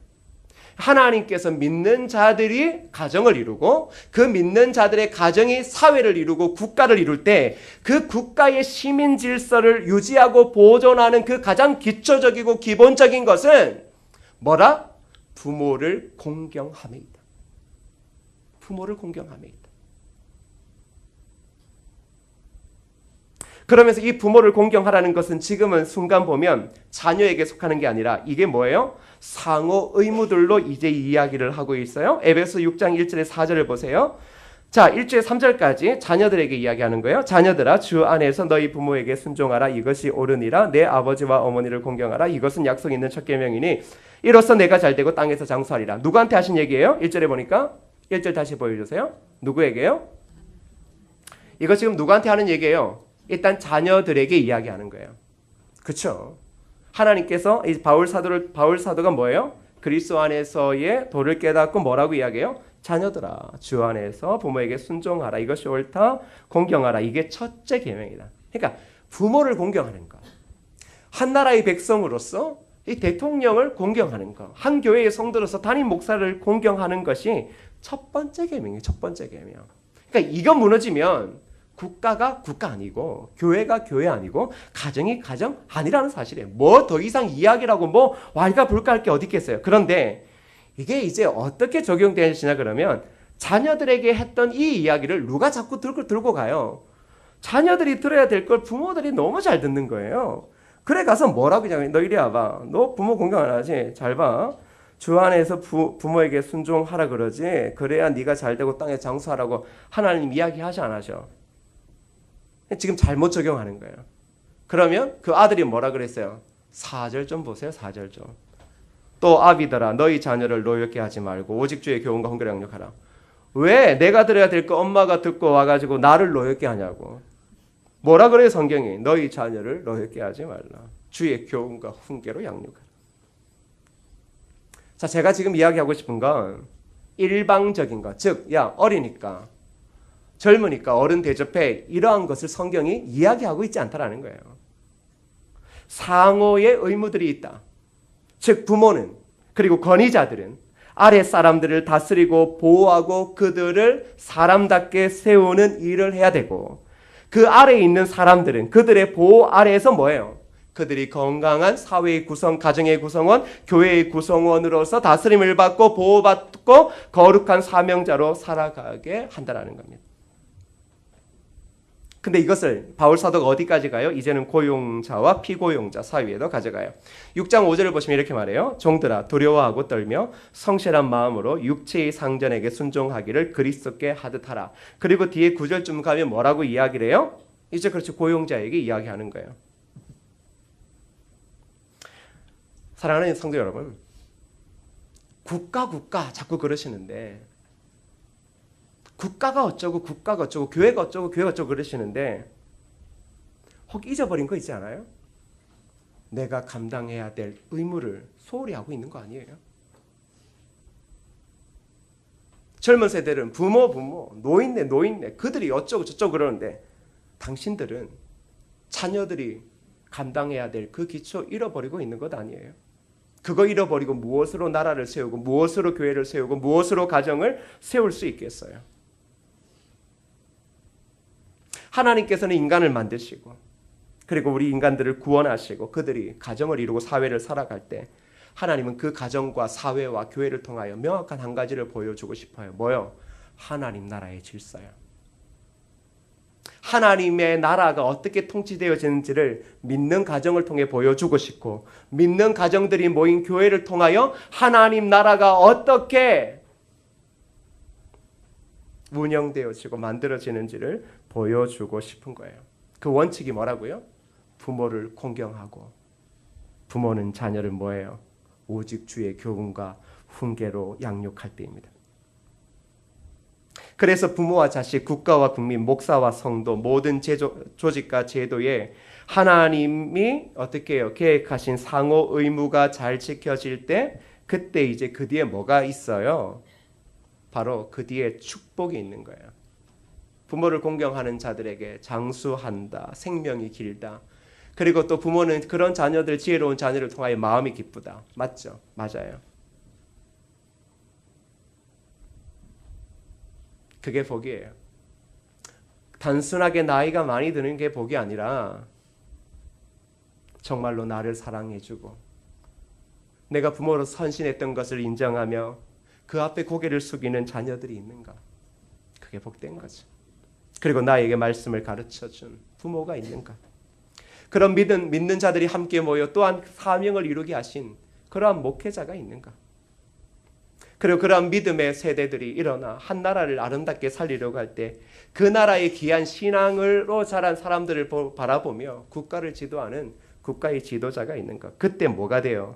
하나님께서 믿는 자들이 가정을 이루고 그 믿는 자들의 가정이 사회를 이루고 국가를 이룰 때 그 국가의 시민 질서를 유지하고 보존하는 그 가장 기초적이고 기본적인 것은 뭐라? 부모를 공경함에 있다. 부모를 공경함에 있다. 그러면서 이 부모를 공경하라는 것은 지금은 순간 보면 자녀에게 속하는 게 아니라 이게 뭐예요? 상호 의무들로 이제 이야기를 하고 있어요. 에베소 6장 1절에 4절을 보세요. 자, 1절에 3절까지 자녀들에게 이야기하는 거예요. 자녀들아 주 안에서 너희 부모에게 순종하라. 이것이 옳으니라. 내 아버지와 어머니를 공경하라. 이것은 약속 있는 첫 계명이니 이로써 내가 잘되고 땅에서 장수하리라. 누구한테 하신 얘기예요? 1절에 보니까 1절 다시 보여주세요. 누구에게요? 이거 지금 누구한테 하는 얘기예요? 일단 자녀들에게 이야기하는 거예요. 그렇죠? 하나님께서 이 바울 사도가 뭐예요? 그리스도 안에서의 도를 깨닫고 뭐라고 이야기해요? 자녀들아 주 안에서 부모에게 순종하라. 이것이 옳다. 공경하라. 이게 첫째 계명이다. 그러니까 부모를 공경하는 것. 한 나라의 백성으로서 이 대통령을 공경하는 것. 한 교회의 성도로서 담임 목사를 공경하는 것이 첫 번째 계명이에요. 첫 번째 계명. 그러니까 이거 무너지면 국가가 국가 아니고 교회가 교회 아니고 가정이 가정 아니라는 사실이에요. 뭐 더 이상 이야기라고 뭐 왈가불가할 게 어디 있겠어요. 그런데 이게 이제 어떻게 적용되시냐 그러면 자녀들에게 했던 이 이야기를 누가 자꾸 들고 가요. 자녀들이 들어야 될 걸 부모들이 너무 잘 듣는 거예요. 그래 가서 뭐라고 그냥 너 이리 와봐. 너 부모 공경 안 하지? 잘 봐. 주 안에서 부모에게 순종하라 그러지. 그래야 네가 잘되고 땅에 장수하라고 하나님 이야기하지 않으셔. 지금 잘못 적용하는 거예요. 그러면 그 아들이 뭐라 그랬어요? 4절 좀 보세요. 4절 좀. 또 아비들아 너희 자녀를 노엽게 하지 말고 오직 주의 교훈과 훈계를 양육하라. 왜 내가 들어야 될 거 엄마가 듣고 와가지고 나를 노엽게 하냐고. 뭐라 그래요 성경이? 너희 자녀를 노엽게 하지 말라. 주의 교훈과 훈계로 양육하라. 자, 제가 지금 이야기하고 싶은 건 일방적인 것. 즉, 야 어리니까 젊으니까 어른 대접해. 이러한 것을 성경이 이야기하고 있지 않다라는 거예요. 상호의 의무들이 있다. 즉 부모는 그리고 권위자들은 아래 사람들을 다스리고 보호하고 그들을 사람답게 세우는 일을 해야 되고 그 아래에 있는 사람들은 그들의 보호 아래에서 뭐예요? 그들이 건강한 사회의 구성, 가정의 구성원, 교회의 구성원으로서 다스림을 받고 보호받고 거룩한 사명자로 살아가게 한다는 겁니다. 근데 이것을 바울 사도가 어디까지 가요? 이제는 고용자와 피고용자 사이에도 가져가요. 6장 5절을 보시면 이렇게 말해요. 종들아 두려워하고 떨며 성실한 마음으로 육체의 상전에게 순종하기를 그리스도께 하듯 하라. 그리고 뒤에 9절쯤 가면 뭐라고 이야기를 해요? 이제 그렇죠. 고용자에게 이야기하는 거예요. 사랑하는 성도 여러분, 국가 자꾸 그러시는데 국가가 어쩌고 교회가 어쩌고 그러시는데 혹 잊어버린 거 있지 않아요? 내가 감당해야 될 의무를 소홀히 하고 있는 거 아니에요? 젊은 세대는 부모 노인네 그들이 어쩌고 저쩌고 그러는데 당신들은 자녀들이 감당해야 될 그 기초 잃어버리고 있는 것 아니에요? 그거 잃어버리고 무엇으로 나라를 세우고 무엇으로 교회를 세우고 무엇으로 가정을 세울 수 있겠어요? 하나님께서는 인간을 만드시고 그리고 우리 인간들을 구원하시고 그들이 가정을 이루고 사회를 살아갈 때 하나님은 그 가정과 사회와 교회를 통하여 명확한 한 가지를 보여주고 싶어요. 뭐요? 하나님 나라의 질서요. 하나님의 나라가 어떻게 통치되어지는지를 믿는 가정을 통해 보여주고 싶고 믿는 가정들이 모인 교회를 통하여 하나님 나라가 어떻게 운영되어지고 만들어지는지를 보여주고 싶은 거예요. 그 원칙이 뭐라고요? 부모를 공경하고 부모는 자녀를 뭐예요? 오직 주의 교훈과 훈계로 양육할 때입니다. 그래서 부모와 자식, 국가와 국민, 목사와 성도, 모든 조직과 제도에 하나님이 어떻게 해요? 계획하신 상호 의무가 잘 지켜질 때 그때 이제 그 뒤에 뭐가 있어요? 바로 그 뒤에 축복이 있는 거예요. 부모를 공경하는 자들에게 장수한다, 생명이 길다. 그리고 또 부모는 그런 자녀들, 지혜로운 자녀를 통하여 마음이 기쁘다. 맞죠? 맞아요. 그게 복이에요. 단순하게 나이가 많이 드는 게 복이 아니라 정말로 나를 사랑해주고 내가 부모로서 헌신했던 것을 인정하며 그 앞에 고개를 숙이는 자녀들이 있는가? 그게 복된 거죠. 그리고 나에게 말씀을 가르쳐준 부모가 있는가? 그런 믿는 자들이 함께 모여 또한 사명을 이루게 하신 그러한 목회자가 있는가? 그리고 그러한 믿음의 세대들이 일어나 한 나라를 아름답게 살리려고 할 때 그 나라의 귀한 신앙으로 자란 사람들을 바라보며 국가를 지도하는 국가의 지도자가 있는가? 그때 뭐가 돼요?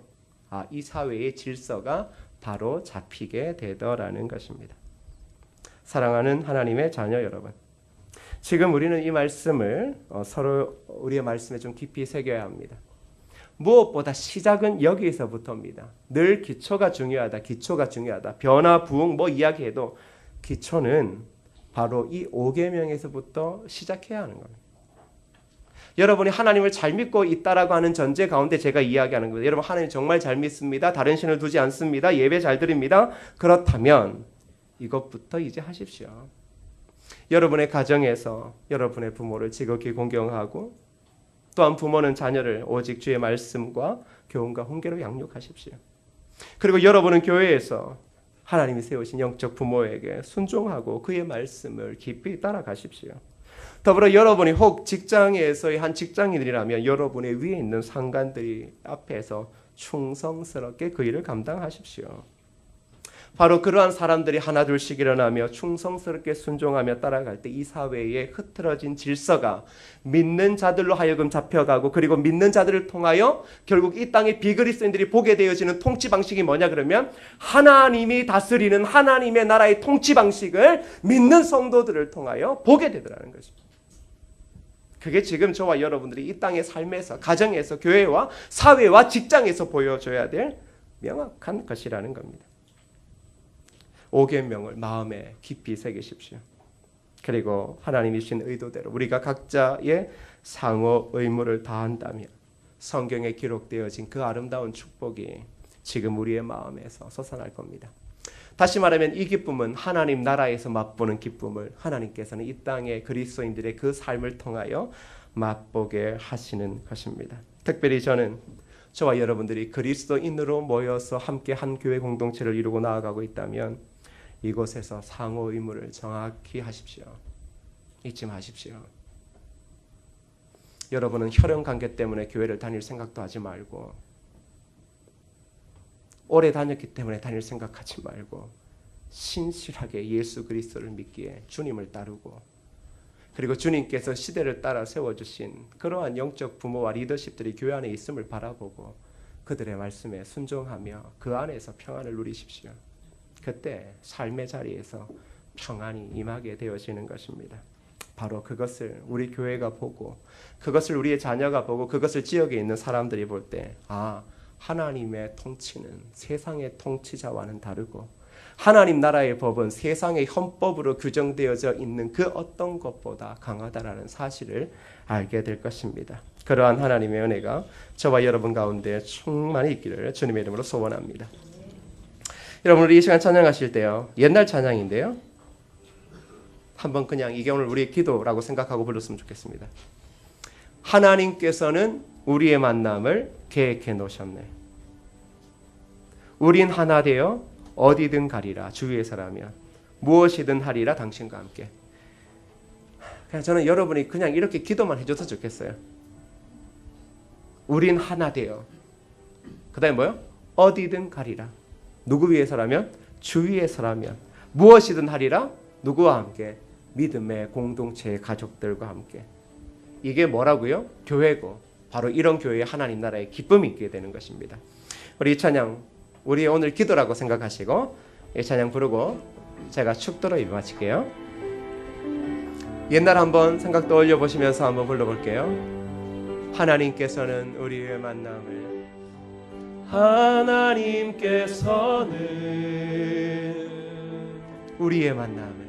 이 사회의 질서가 바로 잡히게 되더라는 것입니다. 사랑하는 하나님의 자녀 여러분, 지금 우리는 이 말씀을 서로 우리의 말씀에 좀 깊이 새겨야 합니다. 무엇보다 시작은 여기에서부터입니다. 늘 기초가 중요하다. 변화, 부흥 이야기해도 기초는 바로 이 5계명에서부터 시작해야 하는 겁니다. 여러분이 하나님을 잘 믿고 있다라고 하는 전제 가운데 제가 이야기하는 겁니다. 여러분 하나님 정말 잘 믿습니다. 다른 신을 두지 않습니다. 예배 잘 드립니다. 그렇다면 이것부터 이제 하십시오. 여러분의 가정에서 여러분의 부모를 지극히 공경하고 또한 부모는 자녀를 오직 주의 말씀과 교훈과 훈계로 양육하십시오. 그리고 여러분은 교회에서 하나님이 세우신 영적 부모에게 순종하고 그의 말씀을 깊이 따라가십시오. 더불어 여러분이 혹 직장에서의 한 직장인이라면 여러분의 위에 있는 상관들이 앞에서 충성스럽게 그 일을 감당하십시오. 바로 그러한 사람들이 하나둘씩 일어나며 충성스럽게 순종하며 따라갈 때 이 사회에 흐트러진 질서가 믿는 자들로 하여금 잡혀가고, 그리고 믿는 자들을 통하여 결국 이 땅의 비그리스도인들이 보게 되어지는 통치 방식이 뭐냐 그러면, 하나님이 다스리는 하나님의 나라의 통치 방식을 믿는 성도들을 통하여 보게 되더라는 것입니다. 그게 지금 저와 여러분들이 이 땅의 삶에서, 가정에서, 교회와 사회와 직장에서 보여줘야 될 명확한 것이라는 겁니다. 5계명을 마음에 깊이 새기십시오. 그리고 하나님이 주신 의도대로 우리가 각자의 상호 의무를 다한다면 성경에 기록되어진 그 아름다운 축복이 지금 우리의 마음에서 솟아날 겁니다. 다시 말하면 이 기쁨은 하나님 나라에서 맛보는 기쁨을 하나님께서는 이 땅의 그리스도인들의 그 삶을 통하여 맛보게 하시는 것입니다. 특별히 저와 여러분들이 그리스도인으로 모여서 함께 한 교회 공동체를 이루고 나아가고 있다면 이곳에서 상호 의무를 정확히 하십시오. 잊지 마십시오. 여러분은 혈연 관계 때문에 교회를 다닐 생각도 하지 말고, 오래 다녔기 때문에 다닐 생각하지 말고, 신실하게 예수 그리스도를 믿기에 주님을 따르고, 그리고 주님께서 시대를 따라 세워주신 그러한 영적 부모와 리더십들이 교회 안에 있음을 바라보고 그들의 말씀에 순종하며 그 안에서 평안을 누리십시오. 그때 삶의 자리에서 평안이 임하게 되어지는 것입니다. 바로 그것을 우리 교회가 보고, 그것을 우리의 자녀가 보고, 그것을 지역에 있는 사람들이 볼 때, 아, 하나님의 통치는 세상의 통치자와는 다르고, 하나님 나라의 법은 세상의 헌법으로 규정되어져 있는 그 어떤 것보다 강하다라는 사실을 알게 될 것입니다. 그러한 하나님의 은혜가 저와 여러분 가운데 충만히 있기를 주님의 이름으로 소원합니다. 여러분, 우리 이 시간 찬양하실 때요, 옛날 찬양인데요, 한번 그냥 이게 오늘 우리의 기도라고 생각하고 불렀으면 좋겠습니다. 하나님께서는 우리의 만남을 계획해 놓으셨네. 우린 하나 되어 어디든 가리라. 주위에서라면 무엇이든 하리라. 당신과 함께. 그냥 저는 여러분이 그냥 이렇게 기도만 해줘도 좋겠어요. 우린 하나 되어, 그 다음에 뭐요? 어디든 가리라. 누구 위해서라면? 주 위해서라면. 무엇이든 하리라. 누구와 함께? 믿음의 공동체의 가족들과 함께. 이게 뭐라고요? 교회고, 바로 이런 교회에 하나님 나라의 기쁨이 있게 되는 것입니다. 우리 이 찬양, 우리의 오늘 기도라고 생각하시고 이 찬양 부르고 제가 축도로 예배 마칠게요. 옛날 한번 생각 떠올려 보시면서 한번 불러볼게요. 하나님께서는 우리의 만남을, 하나님께서는 우리의 만남을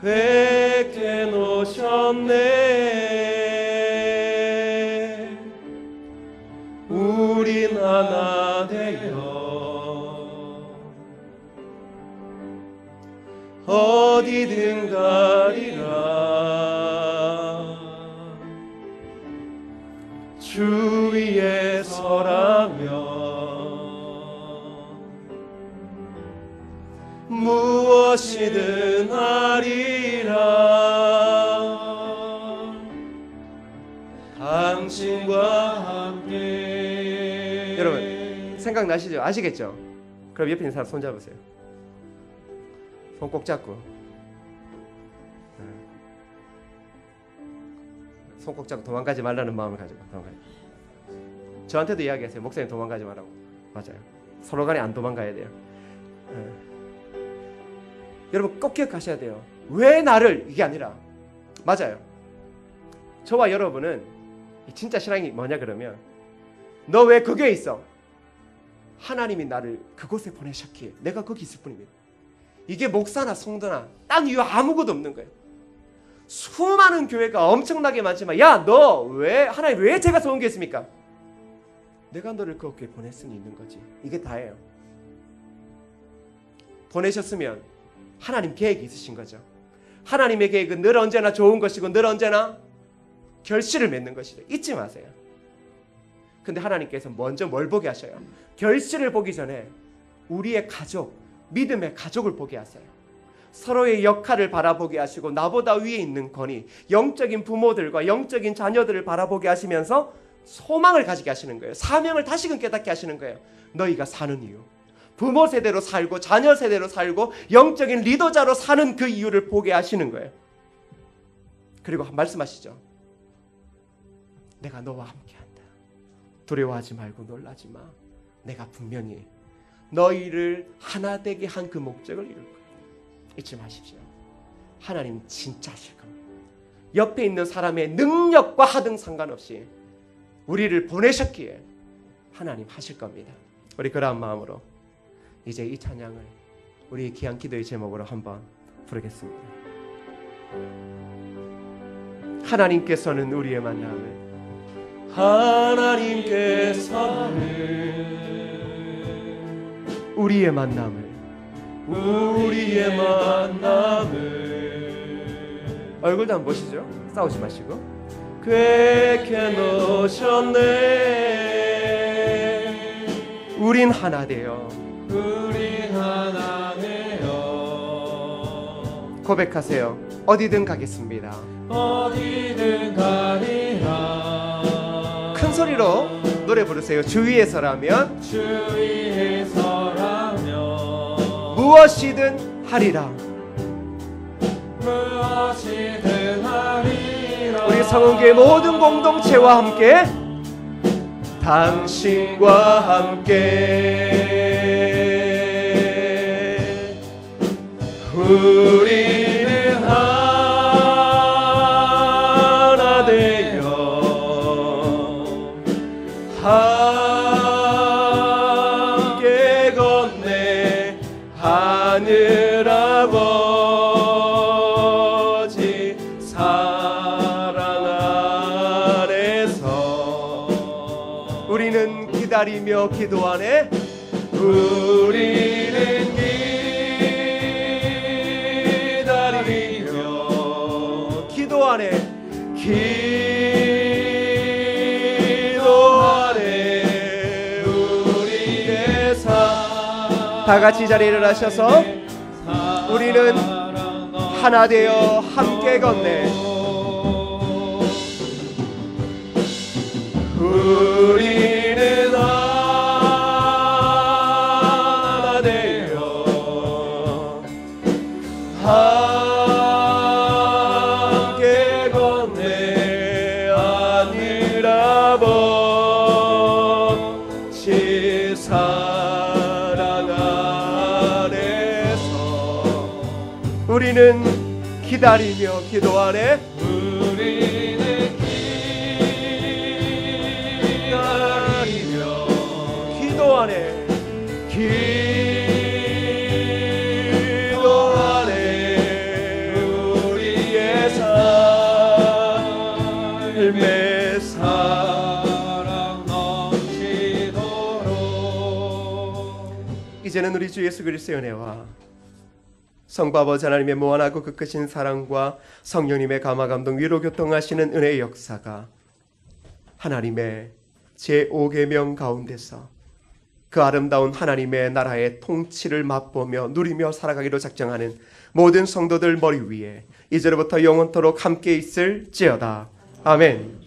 계획해 놓으셨네. 우린 하나 되어 어디든 가리라. 주 위에 서라면 무엇이든 하리라. 당신과 함께. 여러분 생각나시죠? 아시겠죠? 그럼 옆에 있는 사람 손 잡으세요. 손 꼭 잡고, 손 꼭 잡고 도망가지 말라는 마음을 가지고 도망가요. 저한테도 이야기하세요. 목사님 도망가지 말라고. 맞아요. 서로 간에 안 도망가야 돼요. 여러분 꼭 기억하셔야 돼요. 왜 나를, 이게 아니라, 맞아요, 저와 여러분은 진짜 신앙이 뭐냐 그러면, 너 왜 그 교회에 있어? 하나님이 나를 그곳에 보내셨기에 내가 거기 있을 뿐입니다. 이게 목사나 성도나 땅 위에 아무것도 없는 거예요. 수많은 교회가 엄청나게 많지만, 야, 너 왜, 하나님 왜 제가 좋은 게 있습니까? 내가 너를 그 교회에 보냈으니 있는 거지. 이게 다예요. 보내셨으면 하나님 계획이 있으신 거죠. 하나님의 계획은 늘 언제나 좋은 것이고 늘 언제나 결실을 맺는 것이죠. 잊지 마세요. 근데 하나님께서 먼저 뭘 보게 하셔요? 결실을 보기 전에 우리의 가족, 믿음의 가족을 보게 하세요. 서로의 역할을 바라보게 하시고 나보다 위에 있는 권위, 영적인 부모들과 영적인 자녀들을 바라보게 하시면서 소망을 가지게 하시는 거예요. 사명을 다시금 깨닫게 하시는 거예요. 너희가 사는 이유, 부모 세대로 살고 자녀 세대로 살고 영적인 리더자로 사는 그 이유를 보게 하시는 거예요. 그리고 말씀하시죠. 내가 너와 함께한다. 두려워하지 말고 놀라지 마. 내가 분명히 너희를 하나 되게 한 그 목적을 이룰 거예요. 잊지 마십시오. 하나님 진짜 하실 겁니다. 옆에 있는 사람의 능력과 하등 상관없이 우리를 보내셨기에 하나님 하실 겁니다. 우리 그러한 마음으로 이제 이 찬양을 우리 귀한 기도의 제목으로 한번 부르겠습니다. 하나님께서는 우리의 만남을, 하나님께서는 우리의 만남을, 우리의 만남을, 얼굴도 한번 보시죠. 싸우지 마시고. 꿰게 놓으셨네. 우린 하나 되어, 우린 하나 되어 고백하세요. 어디든 가겠습니다. 어디든 가리라. 큰 소리로 노래 부르세요. 주위에서라면, 주위에서라면 무엇이든 하리라. 무엇이든 하리라. 우리 성은교회 모든 공동체와 함께, 당신과 함께 우리는 하나 되어 함께 건네 하늘 아버지 사랑 안에서 우리는 기다리며 기도하네. 우리는 기다리며 기도하네. 기도하네. 우리의 다 같이 자리에 일어나셔서 우리는 하나 되어 함께 걷네. 우리는 하나 되어 함께 걷네. 하늘 아버지 사랑 안에서 우리는 기다리며 기도하네. 우리는 기다리며 기도하네. 기도하네. 우리의 삶의 사랑 넘치도록. 이제는 우리 주 예수 그리스도의 은혜와 성부 아버지 하나님의 무한하고 그 크신 사랑과 성령님의 감화 감동 위로 교통하시는 은혜의 역사가 하나님의 제5계명 가운데서 그 아름다운 하나님의 나라의 통치를 맛보며 누리며 살아가기로 작정하는 모든 성도들 머리 위에 이제로부터 영원토록 함께 있을지어다. 아멘.